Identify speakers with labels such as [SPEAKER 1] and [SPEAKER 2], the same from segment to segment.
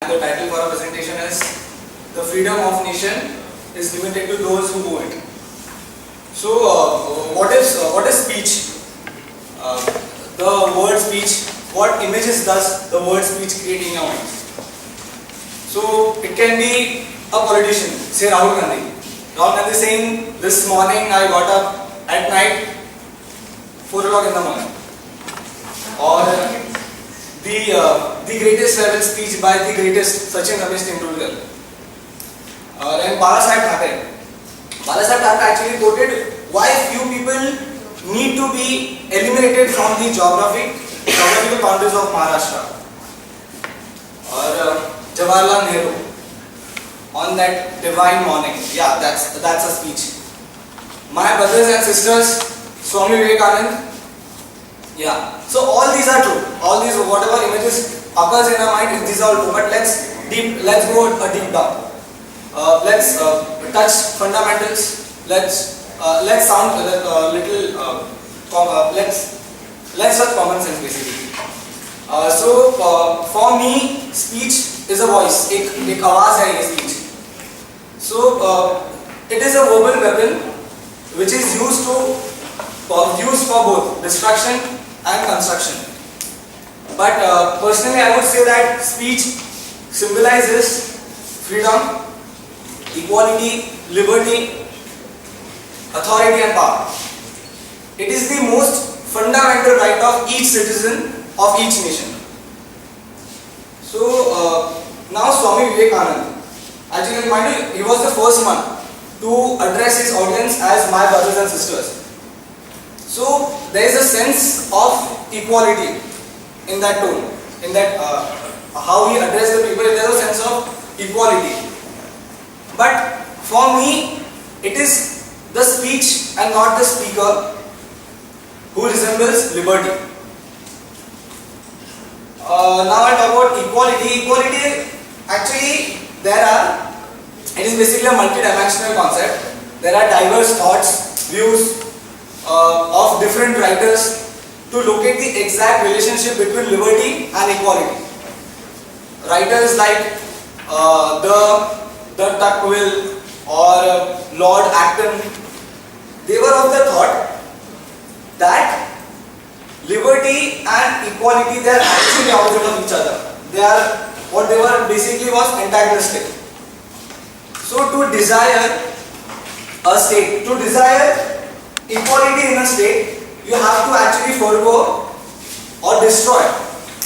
[SPEAKER 1] The title for our presentation is "The Freedom of Nation is Limited to Those Who Know It." So, what is speech? The word speech. What images does the word speech create in your mind? So, it can be a politician, say Rahul Gandhi. Rahul Gandhi saying, "This morning I got up at night, 4 o'clock in the morning." Or the greatest level speech by the greatest Sachin Ramesh Tendulkar. And Bala Saheb Thapar actually quoted why few people need to be eliminated from the geographical boundaries of Maharashtra. Or Jawaharlal Nehru on that divine morning. Yeah, that's a speech. My brothers and sisters, Swami Vivekanand. Yeah. So all these are true. All these, whatever images occurs in our mind, these are all true. But let's go a deep down. Let's touch fundamentals. Let's sound a little. Let's touch common sense basically. So for me, speech is a voice. एक आवाज है ये speech. So it is a verbal weapon which is used for both destruction and construction. But personally, I would say that speech symbolizes freedom, equality, liberty, authority and power. It is the most fundamental right of each citizen of each nation. So now Swami Vivekananda, as you can remind you, he was the first one to address his audience as my brothers and sisters. So there is a sense of equality in that tone, in that how he addressed the people. There is a sense of equality. But for me, it is the speech and not the speaker who resembles liberty. Now I talk about equality. Equality, actually, it is basically a multi-dimensional concept. There are diverse thoughts, views of different writers to locate the exact relationship between liberty and equality. Writers like the Tocqueville or Lord Acton, they were of the thought that liberty and equality, they are actually opposite of each other. What they were basically was antagonistic. So to desire a state, to desire equality in a state, you have to actually forego or destroy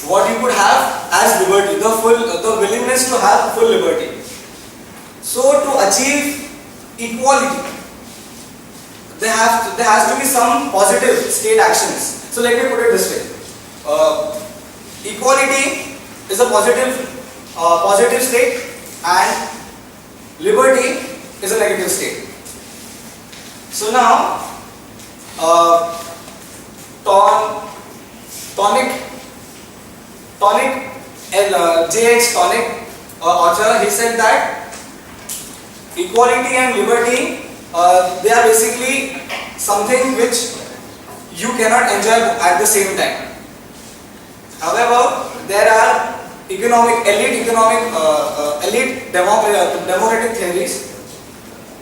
[SPEAKER 1] what you could have as liberty, the willingness to have full liberty. So to achieve equality, there has to be some positive state actions. So let me put it this way: equality is a positive state, and liberty is a negative state. So now, J.H. Tonic, author, he said that equality and liberty, they are basically something which you cannot enjoy at the same time. However, there are elite democratic theories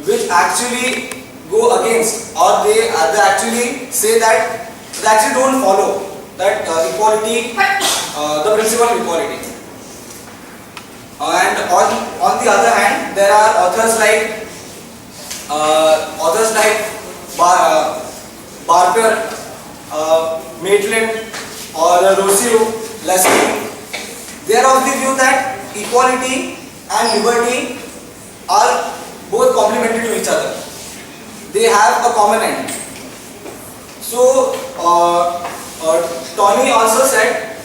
[SPEAKER 1] which actually go against, or they actually say that they actually don't follow that equality, the principle of equality. And on the other hand, there are authors like Barker, Maitland, or Rousseau, Laskin. They are of the view that equality and liberty are both complementary to each other. They have a common end. So Tony also said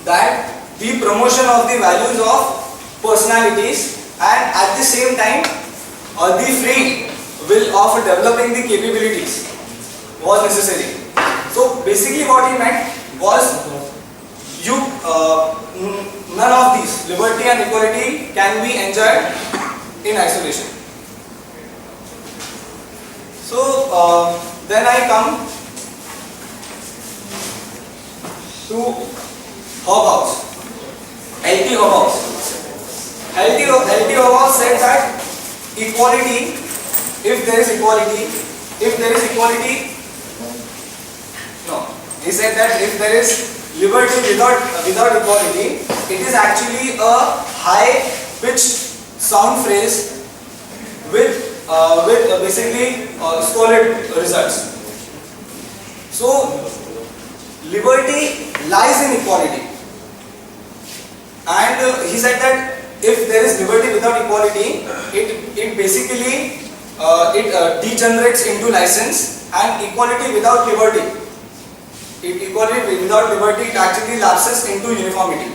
[SPEAKER 1] that the promotion of the values of personalities and at the same time the free will of developing the capabilities was necessary. So basically what he meant was none of these, liberty and equality, can be enjoyed in isolation. So then I come to Hobhouse, L.T. Hobhouse. LTO said that equality, if there is equality, no, he said that if there is liberty without equality, it is actually a high pitched sound phrase with basically solid results. So liberty lies in equality, and he said that if there is liberty without equality, it basically degenerates into license, and equality without liberty, it actually lapses into uniformity.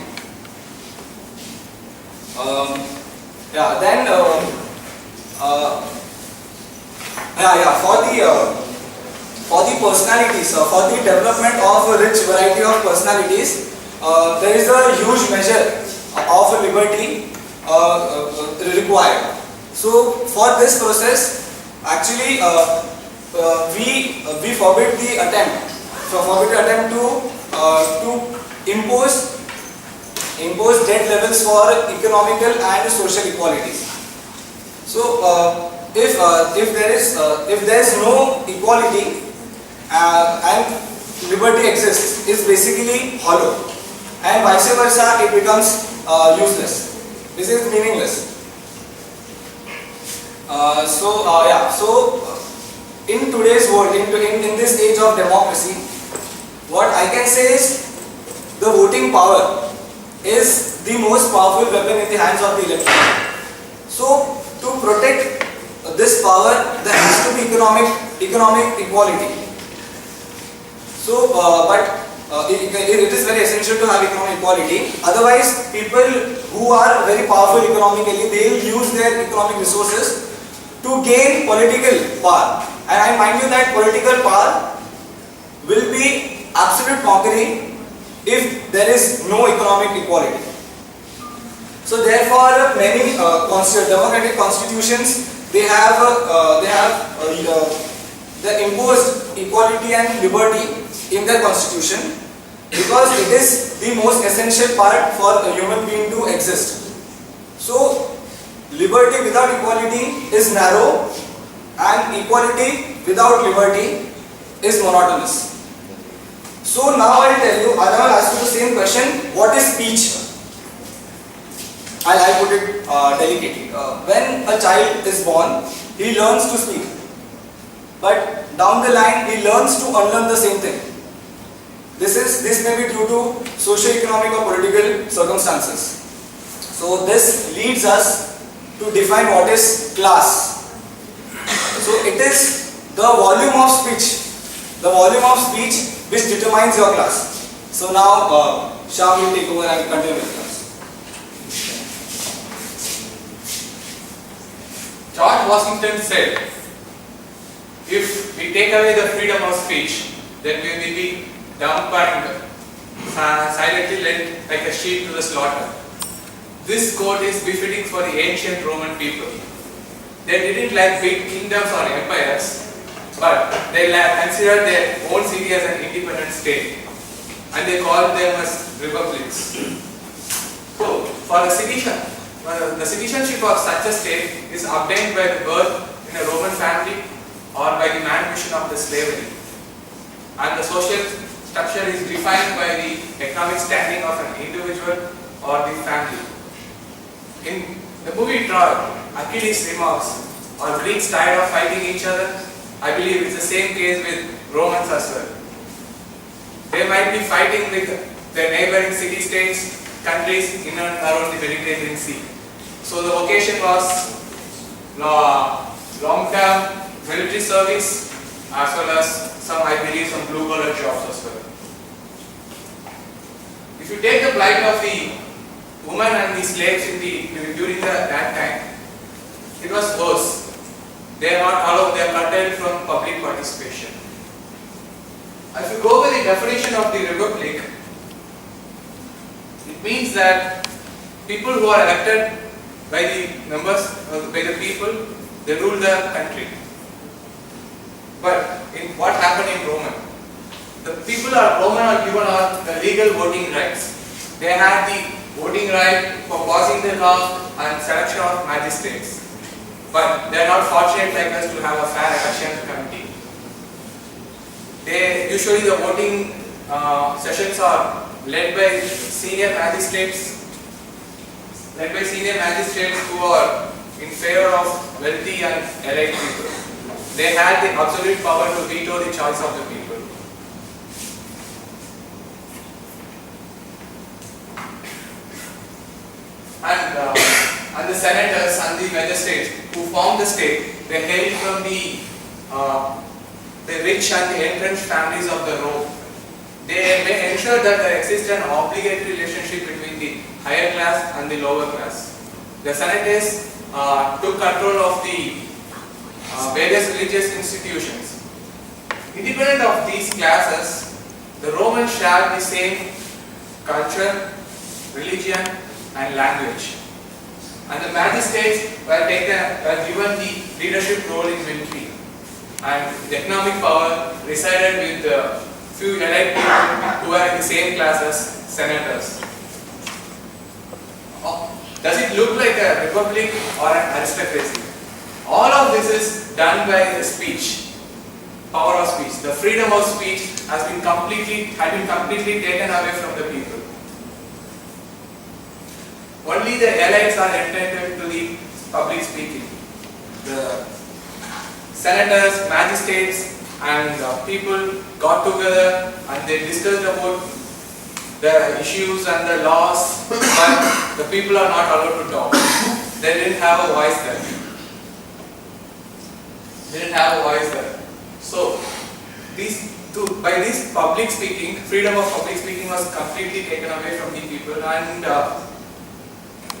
[SPEAKER 1] For the personalities, for the development of a rich variety of personalities, there is a huge measure of liberty required. So for this process, actually we forbid the attempt to impose debt levels for economical and social equalities. So if there is no equality and liberty exists, is basically hollow, and vice versa, it becomes useless. This is meaningless. So in today's world, in this age of democracy, what I can say is the voting power is the most powerful weapon in the hands of the electorate. So to protect this power, there has to be economic equality. So, it is very essential to have economic equality. Otherwise, people who are very powerful economically, they will use their economic resources to gain political power. And I mind you that political power will be absolute mockery if there is no economic equality. So therefore, many democratic constitutions, they imposed equality and liberty in their constitution, because it is the most essential part for a human being to exist. So liberty without equality is narrow, and equality without liberty is monotonous. So now I will ask you the same question: what is speech? I'll put it delicately. When a child is born, he learns to speak, but down the line he learns to unlearn the same thing. This may be due to socio-economic or political circumstances. So this leads us to define what is class. So it is the volume of speech which determines your class. So now Shyam will take over and continue with class.
[SPEAKER 2] George Washington said, if we take away the freedom of speech, then we will be dumped and silently led like a sheep to the slaughter. This quote is befitting for the ancient Roman people. They didn't like big kingdoms or empires, but they considered their own city as an independent state, and they called them as republics. So, for the citizenship of such a state is obtained by the birth in a Roman family or by the manumission of the slavery, and the social structure is defined by the economic standing of an individual or the family. In the movie Troy, Achilles remarks, or Greeks tired of fighting each other. I believe it's the same case with Romans as well. They might be fighting with their neighboring city-states, countries in and around the Mediterranean Sea. So the vocation was long-term military service, as well as some, I believe, some blue-collar jobs as well. If you take the plight of the women and the slaves during that time, it was worse. They are not allowed, they are curtailed from public participation. If you go by the definition of the republic, it means that people who are elected by the members, by the people, they rule the country. But in what happened in Roman, the people are Roman are given the legal voting rights. They had the voting right for passing the law and selection of magistrates. But they are not fortunate like us to have a fair election committee. Usually the voting sessions are led by senior magistrates who are in favor of wealthy and elite people. They had the absolute power to veto the choice of the people. And the senators and the magistrates who formed the state, they hailed from the rich and the entrenched families of the Rome. They ensured that there existed an obligatory relationship between the higher class and the lower class. The senators took control of the various religious institutions. Independent of these classes, the Romans shared the same culture, religion, and language. And the magistrates were given the leadership role in military. And the economic power resided with the few elite people who were in the same class as senators. Does it look like a republic or an aristocracy? All of this is done by the speech, power of speech. The freedom of speech has been completely taken away from the people. Only the elites are entitled to the public speaking. The senators, magistrates, and people got together and they discussed about the issues and the laws, but the people are not allowed to talk. They didn't have a voice there. So, by this public speaking, freedom of public speaking was completely taken away from the people, and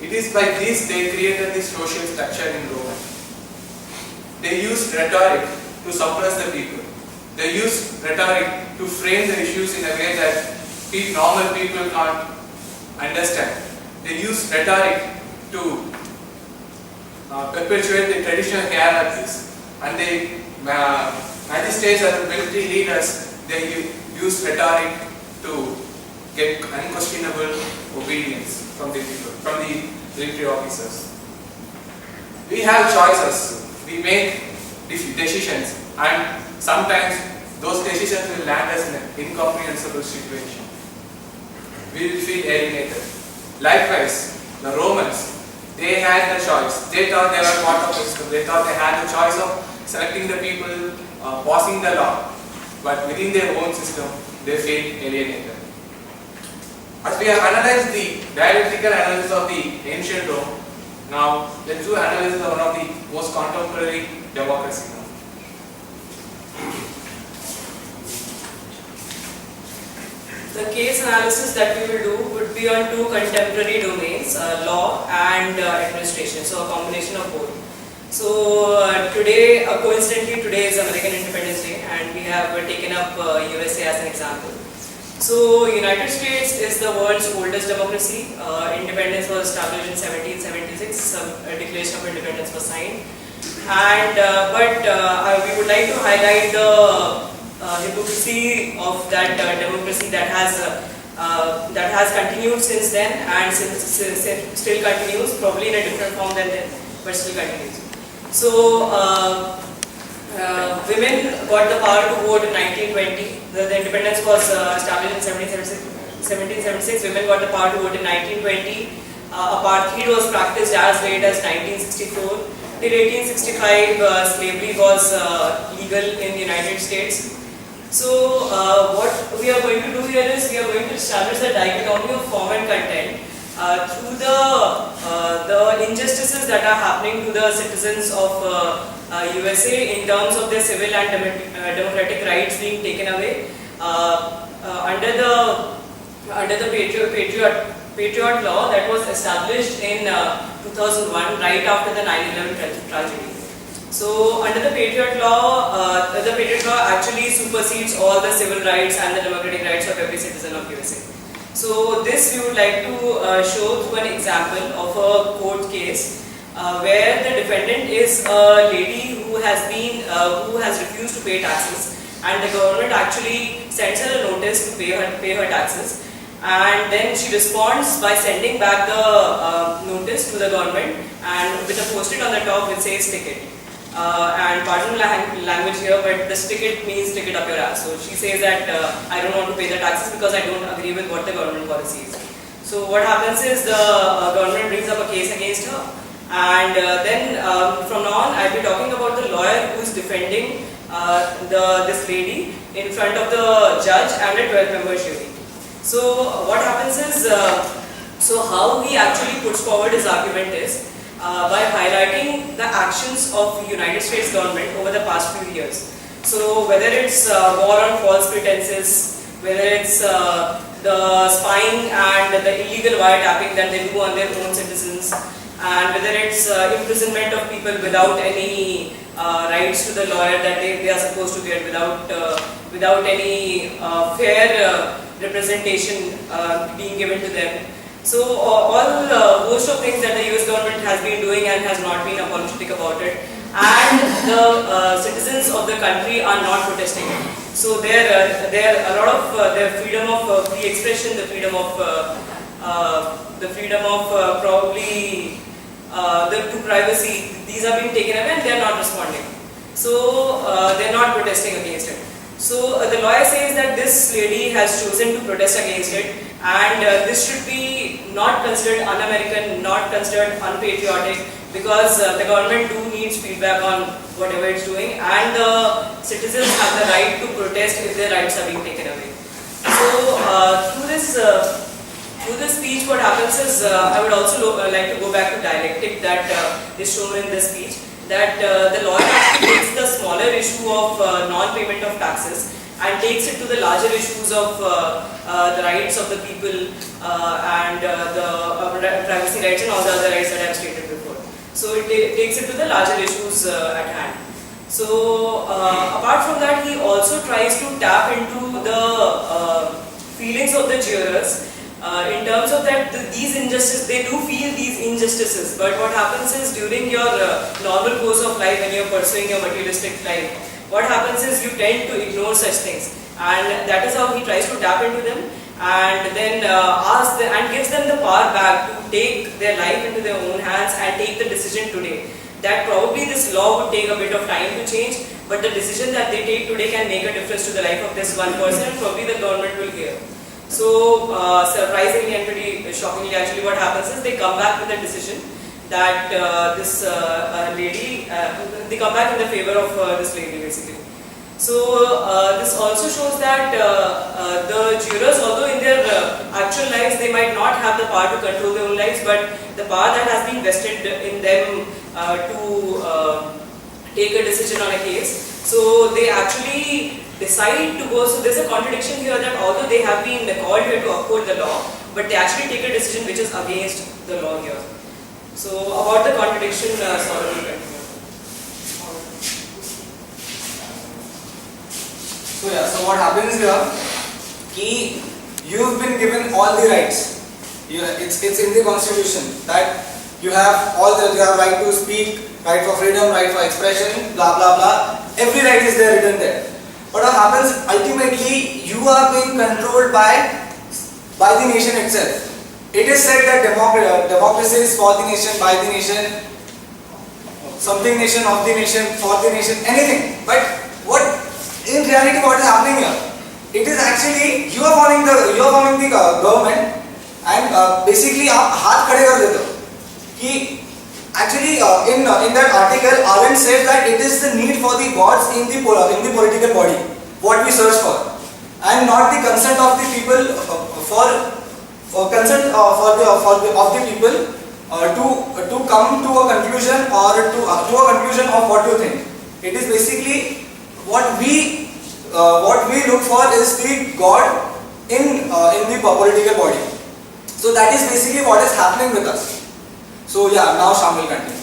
[SPEAKER 2] it is by this they created this social structure in Rome. They used rhetoric to suppress the people. They used rhetoric to frame the issues in a way that normal people can't understand. They used rhetoric to perpetuate the traditional hierarchies. And the magistrates and the military leaders, they used rhetoric to get unquestionable obedience from the people, from the military officers. We have choices. We make decisions, and sometimes those decisions will land us in an incomprehensible situation. We will feel alienated. Likewise, the Romans, they had the choice. They thought they were part of the system. They thought they had the choice of selecting the people, passing the law. But within their own system, they feel alienated. As we have analyzed the dialectical analysis of the ancient Rome, now let's do analysis of one of the most contemporary democracy.
[SPEAKER 3] The case analysis that we will do would be on two contemporary domains, law and administration, so a combination of both. So today, coincidentally today is American Independence Day, and we have taken up USA as an example. So United States is the world's oldest democracy. Independence was established in 1776, a Declaration of Independence was signed. And we would like to highlight the hypocrisy of that democracy that has continued since then, and still continues, probably in a different form than then, but still continues. So women got the power to vote in 1920. The independence was established in 1776. Women got the power to vote in 1920. Apartheid was practiced as late as 1964. Till 1865, slavery was legal in the United States. So what we are going to do here is we are going to establish the dichotomy of form and content through the injustices that are happening to the citizens of USA in terms of their civil and democratic rights being taken away under the Patriot Law that was established in 2001, right after the 9/11 tragedy. So under the Patriot Law actually supersedes all the civil rights and the democratic rights of every citizen of USA. So this we would like to show through an example of a court case where the defendant is a lady who has refused to pay taxes, and the government actually sends her a notice to pay her taxes. and then she responds by sending back the notice to the government and with a post-it on the top which says ticket. And pardon the language here, but this ticket means ticket up your ass. So she says that I don't want to pay the taxes because I don't agree with what the government policy is. So what happens is the government brings up a case against her, and then from now on I'll be talking about the lawyer who is defending this lady in front of the judge and a 12-member jury. So what happens is, so how he actually puts forward his argument is by highlighting the actions of the United States government over the past few years. So whether it's war on false pretenses, whether it's the spying and the illegal wiretapping that they do on their own citizens, and whether it's imprisonment of people without any rights to the lawyer that they are supposed to get, without any fair representation being given to them. So all host of things that the US government has been doing and has not been apologetic about it, and the citizens of the country are not protesting. So there a lot of their freedom of free expression, the freedom of probably to privacy, these are being taken away and they are not responding. So they are not protesting against it. So the lawyer says that this lady has chosen to protest against it, and this should be not considered un-American, not considered unpatriotic, because the government do needs feedback on whatever it's doing, and the citizens have the right to protest if their rights are being taken away. So through this speech, what happens is, I would also like to go back to dialectic that is shown in this speech, that the lawyer actually takes the smaller issue of non-payment of taxes and takes it to the larger issues of the rights of the people and the privacy rights and all the other rights that I have stated before. So it takes it to the larger issues at hand. So apart from that, he also tries to tap into the feelings of the jurors. In terms of that, these injustices, they do feel these injustices, but what happens is during your normal course of life, when you're pursuing your materialistic life, what happens is you tend to ignore such things, and that is how he tries to tap into them, and then and gives them the power back to take their life into their own hands and take the decision today. That probably this law would take a bit of time to change, but the decision that they take today can make a difference to the life of this one person, and probably the government will hear. So surprisingly and pretty shockingly, actually what happens is they come back with a decision that this lady, they come back in the favor of this lady basically. So this also shows that the jurors, although in their actual lives they might not have the power to control their own lives, but the power that has been vested in them to take a decision on a case, so they actually decide to go. So there's a contradiction here that although they have been called here to uphold the law, but they actually take a decision which is against the law here. So about the contradiction, Saurabh will continue.
[SPEAKER 1] So yeah, so what happens here, ki you've been given all the rights. It's in the constitution that you have right to speak, right for freedom, right for expression, blah blah blah. Every right is there written there. But what happens ultimately, you are being controlled by the nation itself. It is said that democracy is for the nation, by the nation, something nation, of the nation, for the nation, anything. But what in reality what is happening here? It is actually you are following the government, and basically आप हाथ खड़े कर देते हो कि actually in that article Arendt says that it is the need for the gods in the political body what we search for, and not the consent of the people for consent of the people to come to a conclusion or to a conclusion of what you think. It is basically what we look for is the God in the political body. So that is basically what is happening with us. So yeah, now Shyam will continue.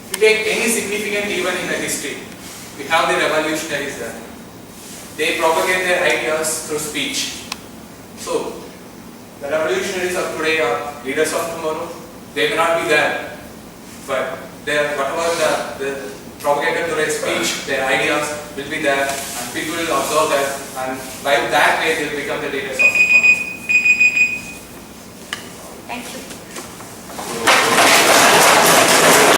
[SPEAKER 2] If you take any significant event in the history, we have the revolutionaries there. They propagate their ideas through speech. So, the revolutionaries of today are leaders of tomorrow. They may not be there, but whatever the propagated through their speech, their ideas will be there, and people will observe that, and by that way they will become the leaders of tomorrow.
[SPEAKER 4] Thank you.